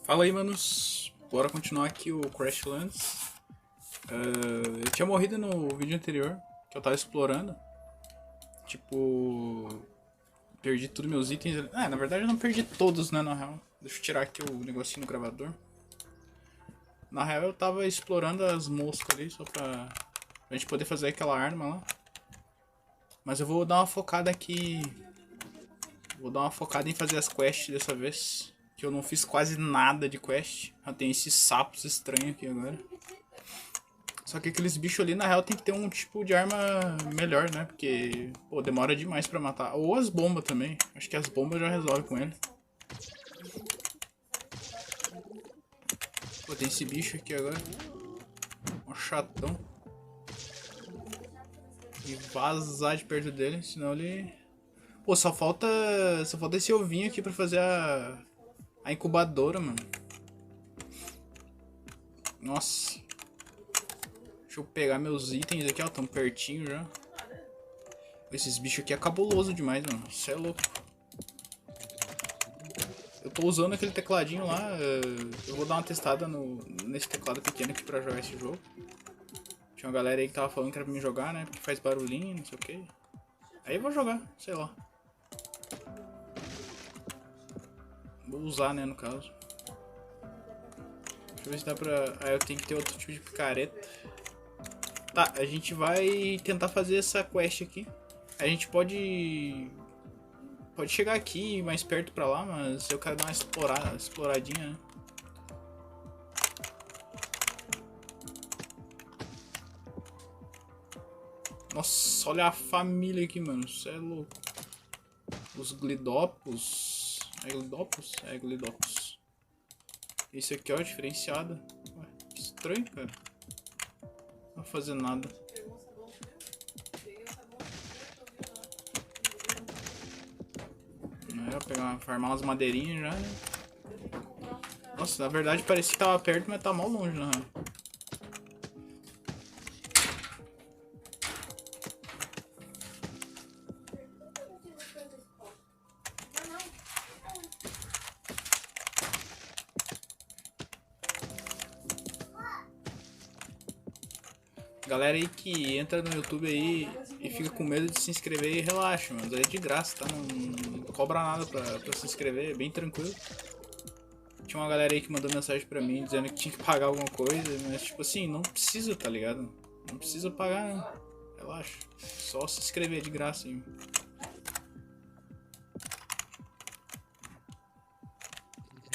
Fala aí, manos. Bora continuar aqui o Crashlands. Eu tinha morrido no vídeo anterior, que eu tava explorando. Tipo, perdi todos meus itens. Na verdade eu não perdi todos, né, na real. Deixa eu tirar aqui o negocinho do gravador. Na real eu tava explorando as moscas ali, só pra gente poder fazer aquela arma lá. Mas eu vou dar uma focada aqui. Vou dar uma focada em fazer as quests dessa vez. Que eu não fiz quase nada de quest. Já tem esses sapos estranhos aqui agora. Só que aqueles bichos ali, na real, tem que ter um tipo de arma melhor, né? Porque, pô, demora demais pra matar. Ou as bombas também. Acho que as bombas já resolvem com ele. Pô, tem esse bicho aqui agora. Um chatão. E vazar de perto dele, senão ele... Pô, só falta esse ovinho aqui pra fazer a incubadora, mano. Nossa. Deixa eu pegar meus itens aqui, ó. Tão pertinho já. Esses bichos aqui é cabuloso demais, mano. Isso é louco. Eu tô usando aquele tecladinho lá. Eu vou dar uma testada nesse teclado pequeno aqui pra jogar esse jogo. Tinha uma galera aí que tava falando que era pra mim jogar, né? Porque faz barulhinho, não sei o que. Aí eu vou jogar, sei lá. Vou usar, né, no caso. Deixa eu ver se dá pra... Ah, eu tenho que ter outro tipo de picareta. Tá, a gente vai tentar fazer essa quest aqui. A gente pode chegar aqui mais perto pra lá, mas eu quero dar uma exploradinha, né? Nossa, olha a família aqui, mano. Isso é louco. Os glidopus. É glidopus? É glidopus. Esse aqui, ó, diferenciado. Ué, que estranho, cara. Não vai fazer nada. Vou pegar, farmar umas madeirinhas já, né? Nossa, na verdade parecia que tava perto, mas tá mal longe, na real. Galera aí que entra no YouTube aí e fica com medo de se inscrever, relaxa, mano. É de graça, tá? Não cobra nada pra se inscrever, é bem tranquilo. Tinha uma galera aí que mandou mensagem pra mim dizendo que tinha que pagar alguma coisa, mas tipo assim, não precisa, tá ligado? Não precisa pagar, não. Relaxa. Só se inscrever de graça aí.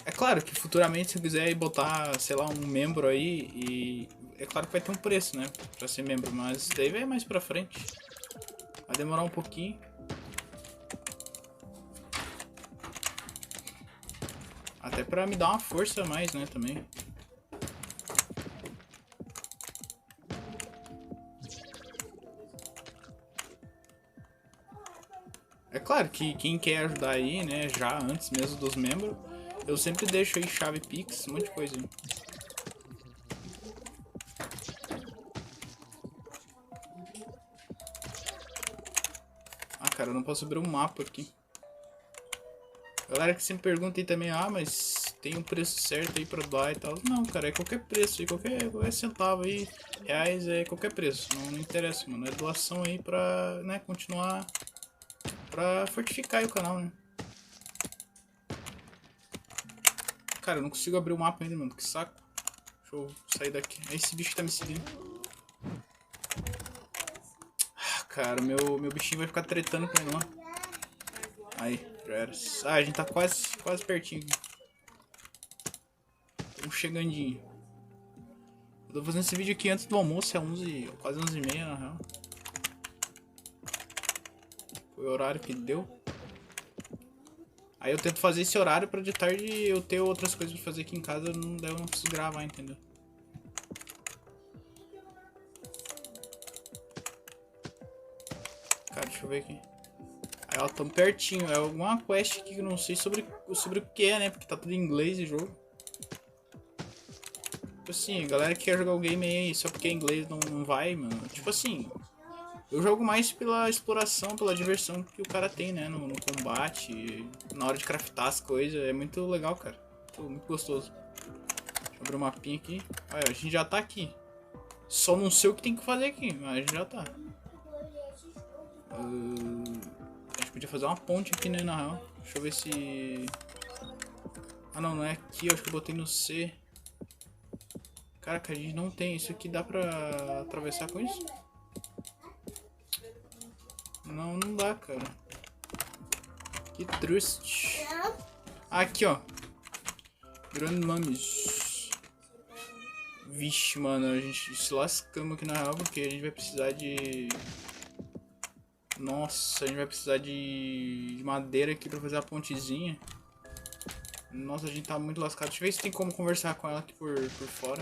É claro que futuramente se eu quiser botar, sei lá, um membro aí e... É claro que vai ter um preço, né? Pra ser membro, mas daí vai mais pra frente. Vai demorar um pouquinho. Até pra me dar uma força a mais, né, também. É claro que quem quer ajudar aí, né, já antes mesmo dos membros, eu sempre deixo aí chave Pix, um monte de coisa aí. Ah, cara, eu não posso abrir um mapa aqui. Galera que sempre pergunta aí também, ah, mas tem um preço certo aí pra doar e tal. Não, cara, é qualquer preço aí, qualquer centavo aí, reais, é qualquer preço. Não interessa, mano. É doação aí pra, né, continuar, pra fortificar aí o canal, né. Cara, eu não consigo abrir o mapa ainda, mano, que saco. Deixa eu sair daqui. É esse bicho que tá me seguindo. Ah, cara, meu bichinho vai ficar tretando com ele lá. Aí, já era. Ah, a gente tá quase pertinho aqui. Estamos chegandinho. Eu tô fazendo esse vídeo aqui antes do almoço, é 11, quase 11h30 na real. Foi o horário que deu. Aí eu tento fazer esse horário pra de tarde eu ter outras coisas pra fazer aqui em casa, daí eu não preciso gravar, entendeu? Cara, deixa eu ver aqui. Aí ela tá pertinho, é alguma quest aqui que eu não sei sobre o que é, né? Porque tá tudo em inglês o jogo. Tipo assim, a galera que quer jogar o game aí só porque é inglês não vai, mano. Tipo assim, eu jogo mais pela exploração, pela diversão que o cara tem, né? No combate, na hora de craftar as coisas. É muito legal, cara. muito gostoso. Deixa eu abrir o mapinha aqui. Aí, a gente já tá aqui. Só não sei o que tem que fazer aqui, mas a gente já tá. A gente podia fazer uma ponte aqui, né, na real. Deixa eu ver se... Ah, não, não é aqui. Eu acho que eu botei no C. Caraca, a gente não tem. Isso aqui dá pra atravessar com isso? Não, não dá, cara. Que triste. Aqui, ó. Grand Mummies. Vixe, mano, a gente se lascamos aqui na real, porque a gente vai precisar de... Nossa, a gente vai precisar de madeira aqui pra fazer a pontezinha. Nossa, a gente tá muito lascado. Deixa eu ver se tem como conversar com ela aqui por fora.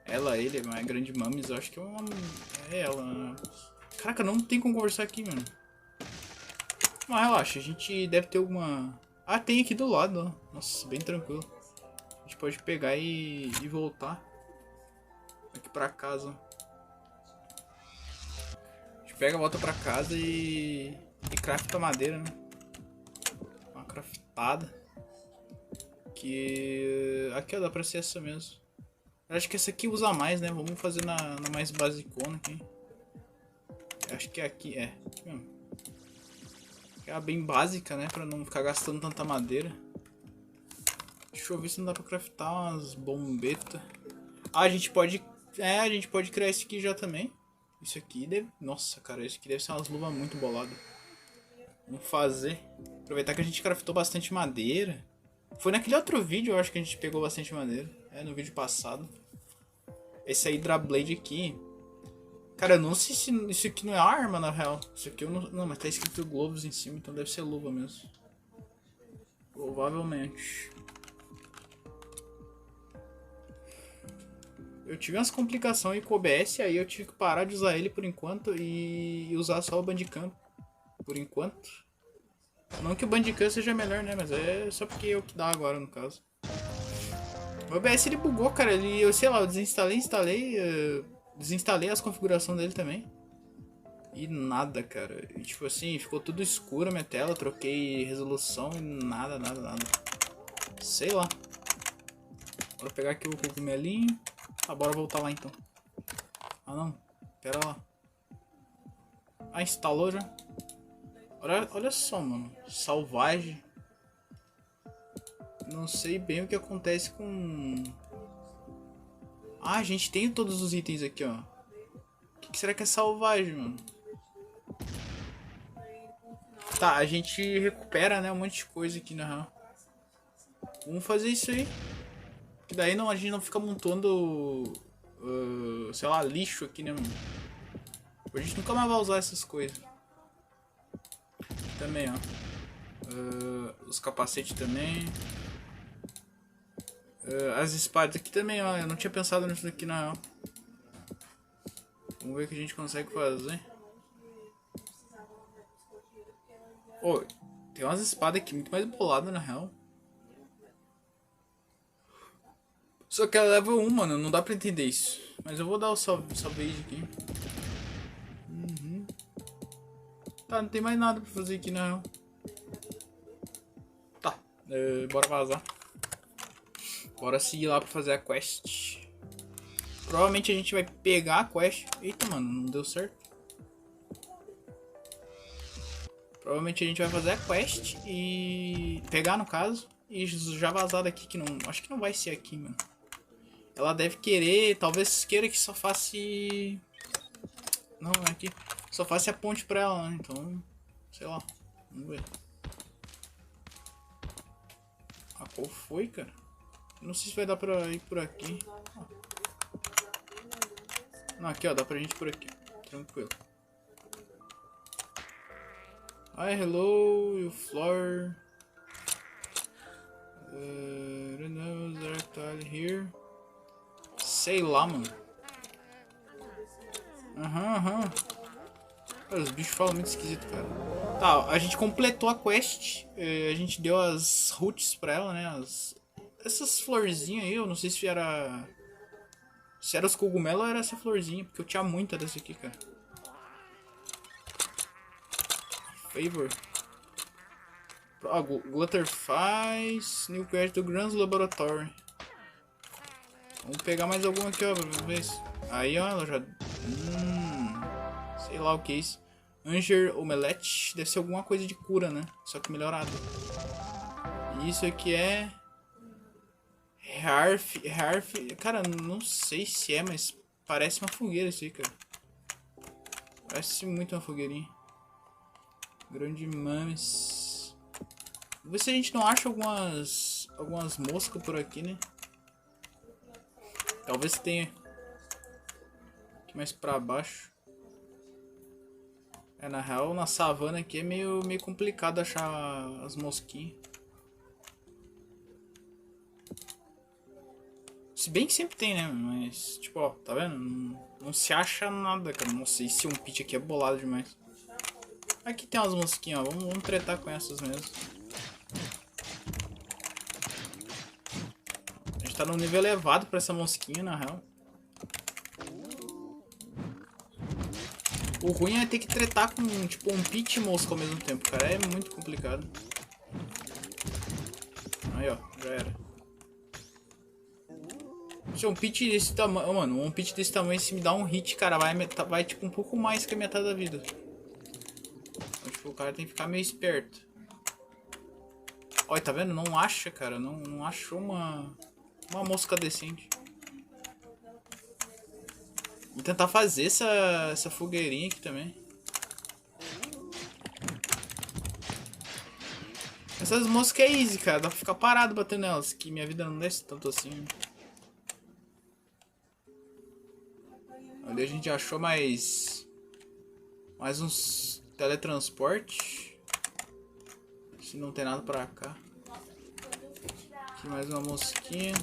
Ela, ele, é mais grande Mummies, eu acho que é uma... É ela, né? Caraca, não tem como conversar aqui, mano. Mas relaxa, a gente deve ter alguma... Ah, tem aqui do lado, ó. Nossa, bem tranquilo. A gente pode pegar e voltar aqui pra casa. A gente pega, volta pra casa e crafta madeira, né? Uma craftada. Que... Aqui, ó, dá pra ser essa mesmo. Eu acho que essa aqui usa mais, né? Vamos fazer na mais basicona aqui. Eu acho que é aqui, é. Aqui mesmo. É bem básica, né? Pra não ficar gastando tanta madeira. Deixa eu ver se não dá pra craftar umas bombetas. Ah, a gente pode... É, a gente pode criar esse aqui já também. Isso aqui deve... Nossa, cara, isso aqui deve ser umas luvas muito boladas. Vamos fazer. Aproveitar que a gente craftou bastante madeira. Foi naquele outro vídeo, eu acho que a gente pegou bastante madeira. É, no vídeo passado. Esse Hydra Blade aqui... Cara, eu não sei se isso aqui não é arma, na real. Isso aqui eu não... Não, mas tá escrito Gloves em cima, então deve ser luva mesmo. Provavelmente. Eu tive umas complicações aí com o OBS, aí eu tive que parar de usar ele por enquanto e usar só o Bandicam. Por enquanto. Não que o Bandicam seja melhor, né? Mas é só porque é o que dá agora, no caso. O OBS ele bugou, cara. Ele, eu sei lá, eu desinstalei, desinstalei as configurações dele também. E nada, cara. E, tipo assim, ficou tudo escuro a minha tela. Troquei resolução e nada. Sei lá. Bora pegar aqui o cogumelinho. Tá, bora voltar lá então. Ah não, pera lá. Ah, instalou já. Olha só, mano. Salvagem. Não sei bem o que acontece com... Ah, a gente tem todos os itens aqui, ó. O que será que é salvagem, mano? Tá, a gente recupera, né, um monte de coisa aqui na real. Vamos fazer isso aí. Que daí não, a gente não fica montando... sei lá, lixo aqui, né, mano? A gente nunca mais vai usar essas coisas. Também, ó. Os capacetes também. As espadas aqui também, ó. Eu não tinha pensado nisso daqui na real. Vamos ver o que a gente consegue fazer. Oh, tem umas espadas aqui muito mais boladas na real. Só que ela é level 1, mano. Não dá pra entender isso. Mas eu vou dar o salve aqui. Tá, não tem mais nada pra fazer aqui na real. Tá, bora vazar. Bora seguir lá pra fazer a quest. Provavelmente a gente vai pegar a quest. Eita, mano, não deu certo. Provavelmente a gente vai fazer a quest e... Pegar, no caso. E já vazar daqui, que não... Acho que não vai ser aqui, mano. Ela deve querer... Talvez queira que só faça... Não, não é aqui. Só faça a ponte pra ela, né? Então... Sei lá. Vamos ver. Ah, qual foi, cara? Não sei se vai dar pra ir por aqui. Não, aqui, ó. Dá pra gente ir por aqui. Tranquilo. Hi, hello, you floor. I don't know, is there here? Sei lá, mano. Aham. Os bichos falam muito esquisito, cara. Tá, a gente completou a quest. A gente deu as roots pra ela, né? Essas florzinhas aí, eu não sei se era... Se era os cogumelos ou era essa florzinha. Porque eu tinha muita dessa aqui, cara. Favor. Ó, Glutter faz. New Quest do Grans Laboratory. Vamos pegar mais algum aqui, ó, pra ver se... Aí, ó, ela já... sei lá o que é isso. Anger Omelette. Deve ser alguma coisa de cura, né? Só que melhorado. E isso aqui é... Harf... Cara, não sei se é, mas parece uma fogueira isso aí, cara. Parece muito uma fogueirinha. Grande mames. Vamos ver se a gente não acha algumas moscas por aqui, né? Talvez tenha. Aqui mais pra baixo. É, na real, na savana aqui é meio complicado achar as mosquinhas. Se bem que sempre tem, né? Mas, tipo, ó, tá vendo? Não se acha nada, cara. Não sei se um pitch aqui é bolado demais. Aqui tem umas mosquinhas, ó. Vamos tretar com essas mesmo. A gente tá num nível elevado pra essa mosquinha, na real. O ruim é ter que tretar com, tipo, um pitch e mosca ao mesmo tempo, cara. É muito complicado. Aí, ó. Já era. Se um pitch desse tamanho... Mano, um pitch desse tamanho, se me dá um hit, cara, vai tipo, um pouco mais que a metade da vida. Então, tipo, o cara tem que ficar meio esperto. Olha, tá vendo? Não acha, cara. Não achou uma mosca decente. Vou tentar fazer essa fogueirinha aqui também. Essas moscas é easy, cara. Dá pra ficar parado batendo nelas. Que minha vida não desce tanto assim. Ali a gente achou mais uns teletransporte. Se não tem nada pra cá. Aqui mais uma mosquinha.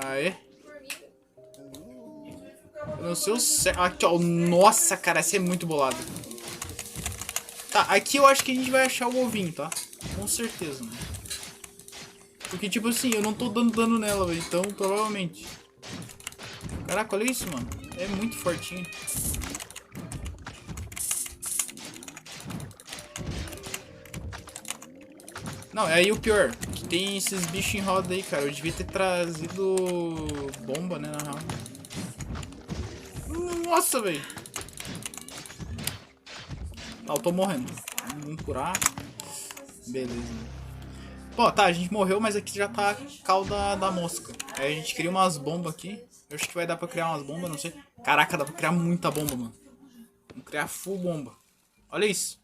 Aê. Eu não sei o certo. Aqui, ó. Nossa, cara, essa é muito bolada. Tá, aqui eu acho que a gente vai achar o ovinho, tá? Com certeza, né? Porque, tipo assim, eu não tô dando dano nela, velho. Então, provavelmente. Caraca, olha isso, mano. É muito fortinho. Não, é aí o pior. Que tem esses bichos em roda aí, cara. Eu devia ter trazido bomba, né, na real. Nossa, velho. Tá, eu tô morrendo. Vamos curar. Beleza. Pô, tá, a gente morreu, mas aqui já tá a cauda da mosca. Aí a gente cria umas bombas aqui. Eu acho que vai dar pra criar umas bombas, não sei. Caraca, dá pra criar muita bomba, mano. Vamos criar full bomba. Olha isso.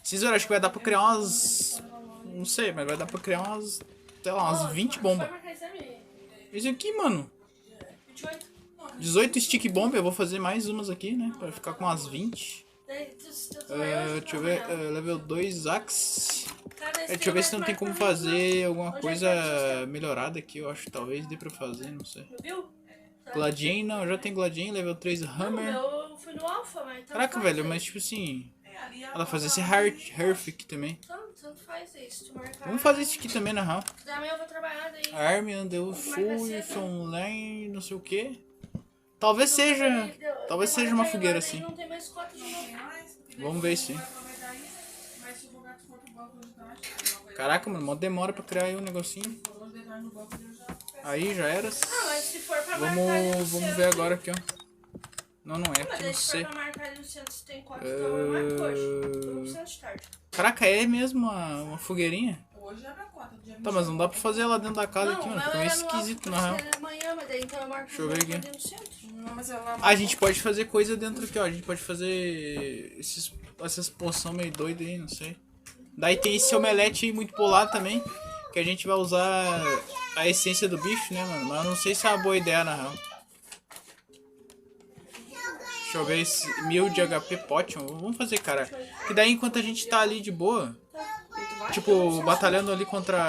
Vocês viram, acho que vai dar pra criar umas... Não sei, mas vai dar pra criar umas... Sei lá, umas 20 bombas. Isso aqui, mano. 18 stick bomb, eu vou fazer mais umas aqui, né? Pra ficar com umas 20. Deixa eu ver, level 2 Axe. Deixa eu ver se não tem como fazer alguma coisa melhorada aqui, eu acho que talvez dê pra fazer, não sei. Gladian, não, eu já tenho Gladian, level 3 Hammer. Caraca, velho, mas tipo assim... Ela fazer esse Hearth aqui também. Vamos fazer isso aqui também, na real. Arm, Andeu Full, Online, não sei o que. Talvez seja uma fogueira assim. Vamos ver sim. Caraca, mano, mó demora pra criar aí um negocinho. Aí já era. Vamos ver agora aqui, ó. Não é, porque não sei. Caraca, é mesmo uma fogueirinha? Tá, mas não dá pra fazer ela dentro da casa aqui, mano. Fica meio esquisito, na real. Deixa eu ver aqui. A gente pode fazer coisa dentro aqui, ó. A gente pode fazer essas poções meio doidas aí, não sei. Daí tem esse omelete aí muito bolado também. Que a gente vai usar a essência do bicho, né, mano? Mas eu não sei se é uma boa ideia, na real. Deixa eu ver esse 1000 de HP Potion. Vamos fazer, cara. Que daí enquanto a gente tá ali de boa, tipo, batalhando ali contra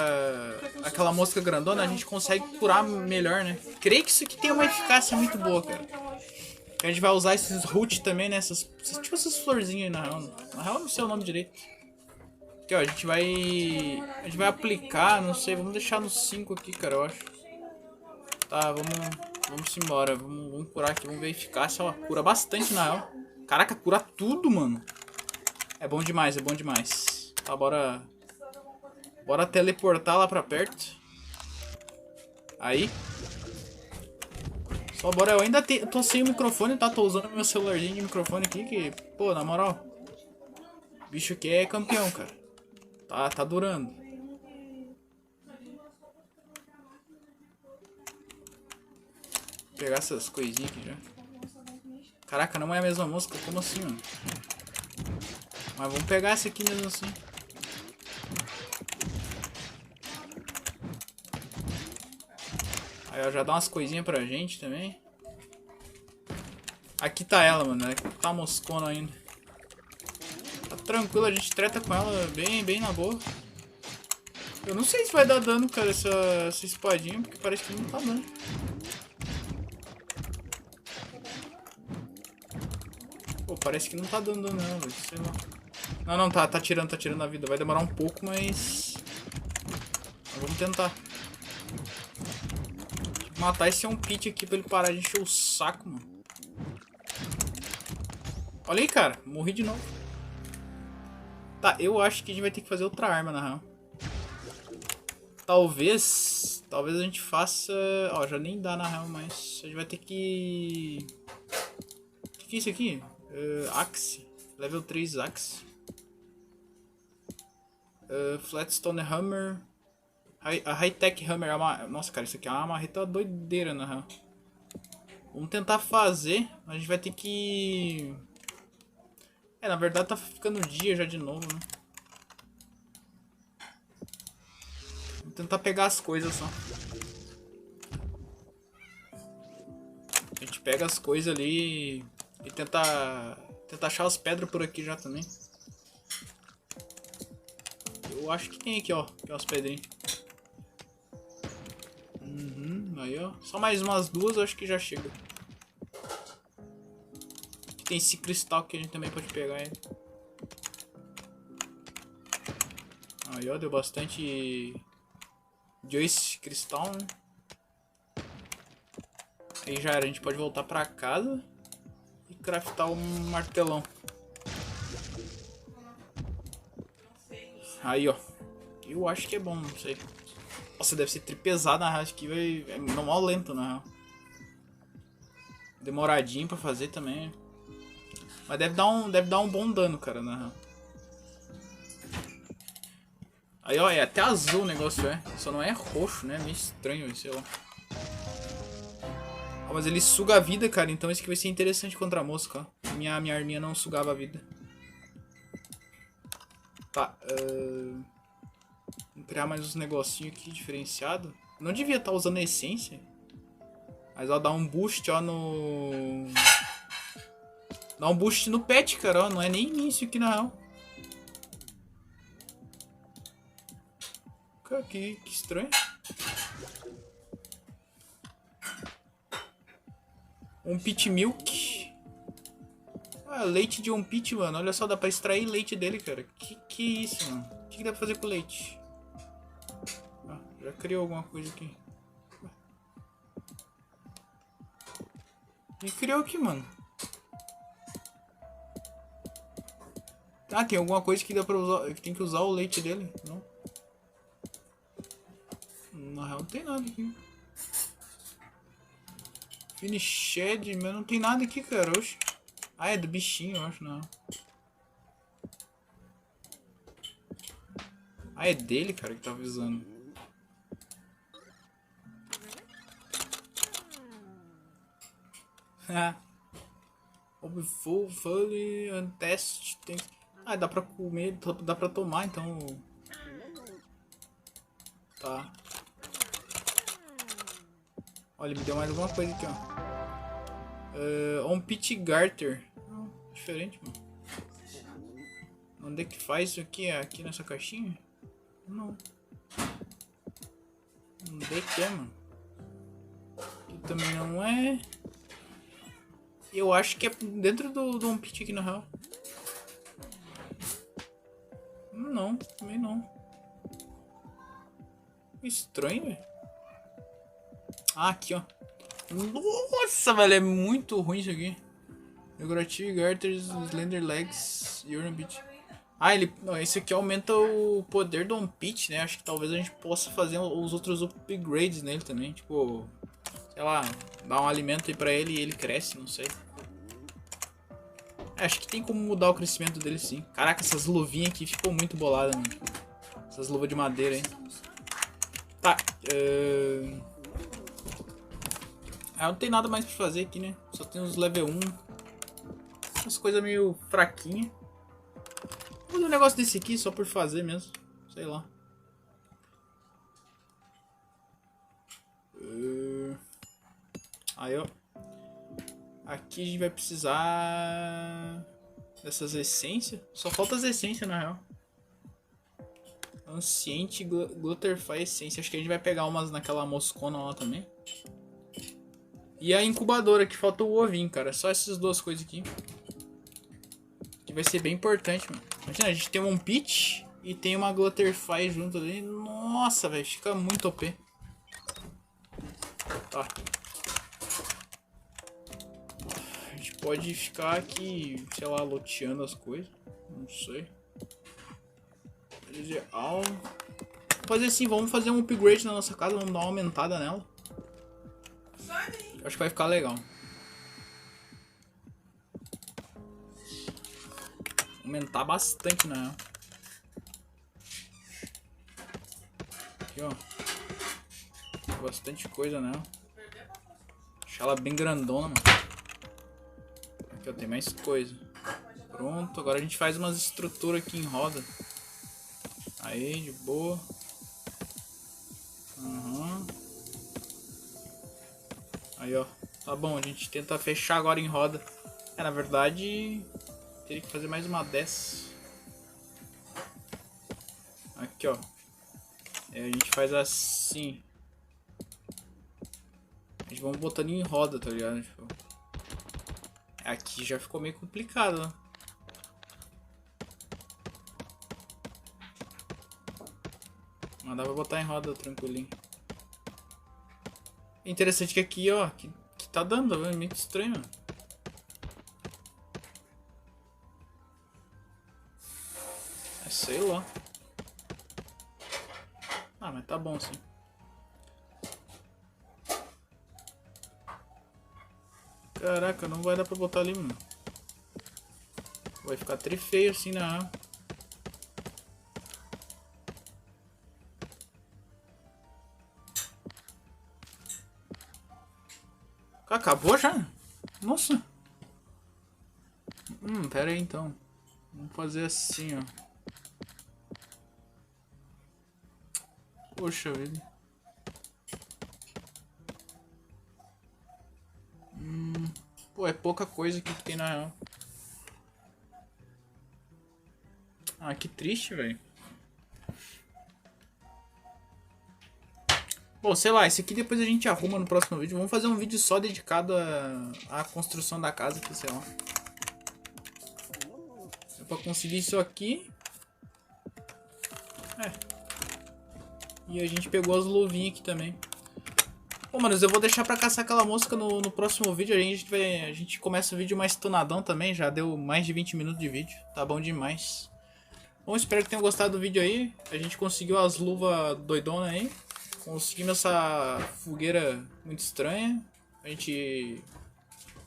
aquela mosca grandona, a gente consegue curar melhor, né? Creio que isso aqui tem uma eficácia muito boa, cara. A gente vai usar esses root também, né? Tipo essas florzinhas aí, na real. Na real, não sei o nome direito. Aqui, ó, a gente vai aplicar, não sei, vamos deixar no 5 aqui, cara, eu acho. Tá, vamos embora, vamos curar aqui, vamos ver a eficácia, ó, cura bastante na real. Caraca, cura tudo, mano. É bom demais, é bom demais. Tá, bora... Bora teleportar lá pra perto. Aí. Só bora, eu ainda tô sem o microfone, tá? Tô usando meu celularzinho de microfone aqui, que... Pô, na moral... O bicho aqui é campeão, cara. Tá durando. Vou pegar essas coisinhas aqui já. Caraca, não é a mesma música? Como assim, mano? Mas vamos pegar essa aqui mesmo assim. Aí ó, já dá umas coisinhas pra gente também. Aqui tá ela, mano. Aqui tá moscona ainda. Tá tranquilo, a gente treta com ela bem na boa. Eu não sei se vai dar dano, cara, essa espadinha, porque parece que não tá dando. Pô, parece que não tá dando dano não, velho. Sei lá. Não, tá tirando a vida. Vai demorar um pouco, mas vamos tentar. Matar esse pit aqui pra ele parar de encher o saco, mano. Olha aí, cara. Morri de novo. Tá, eu acho que a gente vai ter que fazer outra arma, na real. Talvez a gente faça... Ó, já nem dá, na real, mas a gente vai ter que... O que é isso aqui? Axe. Level 3 Axe. Flatstone Hammer. A High-Tech Hammer é uma... Nossa, cara, isso aqui é uma marreta doideira, na real. Vamos tentar fazer. A gente vai ter que... na verdade tá ficando dia já de novo, né? Vamos tentar pegar as coisas só. A gente pega as coisas ali e tentar achar as pedras por aqui já também. Eu acho que tem aqui, ó. Aqui, ó, as pedrinhas. Aí, ó. Só mais umas duas, eu acho que já chega. Aqui tem esse cristal que a gente também pode pegar ele. Aí, ó. Deu bastante... de esse cristal, né? Aí já era. A gente pode voltar pra casa e craftar um martelão. Aí, ó. Eu acho que é bom, não sei. Nossa, deve ser tripesado na real. Acho que vai... É normal lento, na real. Demoradinho pra fazer também. Mas deve dar um bom dano, cara, na real. Aí, ó, é até azul o negócio, é. Só não é roxo, né? Meio estranho, sei lá. Ó, mas ele suga a vida, cara. Então isso aqui vai ser interessante contra a mosca, ó. Minha arminha não sugava a vida. Tá, vamos criar mais uns negocinhos aqui diferenciado. Não devia estar usando a essência. Mas ó, dá um boost, ó, no... Dá um boost no pet, cara, ó. Não é nem início aqui, na real. Cara, que estranho. Pit milk. Ah, leite de pit, mano. Olha só, dá pra extrair leite dele, cara. Que é isso, mano? O que dá pra fazer com leite? Ah, já criou alguma coisa aqui. E criou aqui, mano. Ah, tem alguma coisa que dá pra usar. Que tem que usar o leite dele? Não. Na real não tem nada aqui. Finished, mas não tem nada aqui, cara. Oxe. Ah, é do bichinho, eu acho, não. Ah, é dele, cara, que tá avisando. Full, fully, test. Tem... Ah, dá pra comer, dá pra tomar, então. Tá. Olha, me deu mais alguma coisa aqui, ó. Pit Garter. Diferente, mano. Onde é que faz isso aqui? Aqui nessa caixinha? Não. Onde é que é, mano? Aqui também não é. Eu acho que é dentro do pit aqui, na real. Não, também não. Estranho, velho. Ah, aqui, ó. Nossa, velho, é muito ruim isso aqui. Decorativo, Garters, Slender Legs, Urban Beat. Ah, esse aqui aumenta o poder do On Pitch, né? Acho que talvez a gente possa fazer os outros upgrades nele também. Tipo, sei lá, dar um alimento aí pra ele e ele cresce, não sei. Acho que tem como mudar o crescimento dele sim. Caraca, essas luvinhas aqui ficou muito bolada, mano. Essas luvas de madeira aí. Tá. Não tem nada mais pra fazer aqui, né? Só tem os level 1. Umas coisas meio fraquinhas. Vou fazer um negócio desse aqui só por fazer mesmo. Sei lá. Aí, ó. Aqui a gente vai precisar dessas essências. Só falta as essências, na real. Anciente Glutterfy essência. Acho que a gente vai pegar umas naquela moscona lá também. E a incubadora, que falta o ovinho, cara. Só essas duas coisas aqui. Que vai ser bem importante, mano. Imagina, a gente tem um pitch e tem uma Glutterfy junto ali. Nossa, velho. Fica muito OP. Tá. A gente pode ficar aqui, sei lá, loteando as coisas. Não sei. Vamos fazer assim, vamos fazer um upgrade na nossa casa. Vamos dar uma aumentada nela. Acho que vai ficar legal. Aumentar bastante, né? Aqui, ó. Bastante coisa, né? Deixar ela bem grandona, mano. Aqui, ó, tem mais coisa. Pronto, agora a gente faz umas estruturas aqui em roda. Aí, de boa. Aí, ó. Tá bom, a gente tenta fechar agora em roda. Na verdade, teria que fazer mais uma dessas. Aqui, ó. A gente faz assim. A gente vai botando em roda, tá ligado? Tipo, aqui já ficou meio complicado, né? Mas dá pra botar em roda tranquilinho. É interessante que aqui, ó, que tá dando, é meio estranho, mano. Sei lá. Ah, mas tá bom assim. Caraca, não vai dar pra botar ali, mano. Vai ficar tri feio assim na... Acabou já? Nossa. Pera aí então. Vamos fazer assim, ó. Poxa vida. Pô, é pouca coisa que tem na real. Ah, que triste, velho. Bom, sei lá, esse aqui depois a gente arruma no próximo vídeo. Vamos fazer um vídeo só dedicado à construção da casa aqui, sei lá. É pra conseguir isso aqui. E a gente pegou as luvinhas aqui também. Bom, manos, eu vou deixar pra caçar aquela mosca no próximo vídeo. A gente começa o vídeo mais tunadão também. Já deu mais de 20 minutos de vídeo. Tá bom demais. Bom, espero que tenham gostado do vídeo aí. A gente conseguiu as luvas doidonas aí. Conseguimos essa fogueira muito estranha. A gente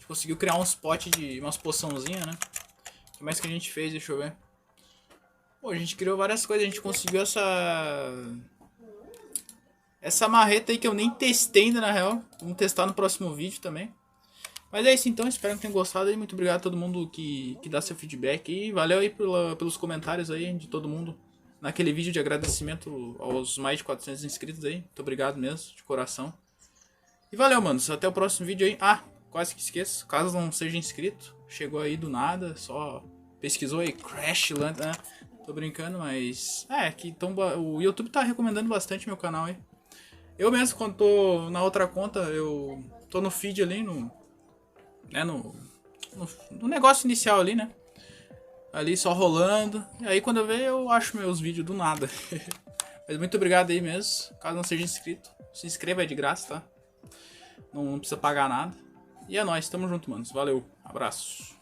conseguiu criar uns potes de umas poçãozinhas, né? O que mais que a gente fez? Deixa eu ver. Pô, a gente criou várias coisas. A gente conseguiu essa marreta aí que eu nem testei ainda, na real. Vamos testar no próximo vídeo também. Mas é isso então, espero que tenham gostado aí. Muito obrigado a todo mundo que dá seu feedback. E valeu aí pelos comentários aí de todo mundo. Naquele vídeo de agradecimento aos mais de 400 inscritos aí. Muito obrigado mesmo, de coração. E valeu, manos. Até o próximo vídeo aí. Ah, quase que esqueço. Caso não seja inscrito, chegou aí do nada, só pesquisou aí Crash Land, né? Tô brincando, mas... que o YouTube tá recomendando bastante meu canal aí. Eu mesmo, quando tô na outra conta, eu tô no feed ali, no negócio inicial ali, né? Ali só rolando. E aí quando eu ver, eu acho meus vídeos do nada. Mas muito obrigado aí mesmo. Caso não seja inscrito, se inscreva, é de graça, tá? Não precisa pagar nada. E é nóis, tamo junto, manos. Valeu, abraço.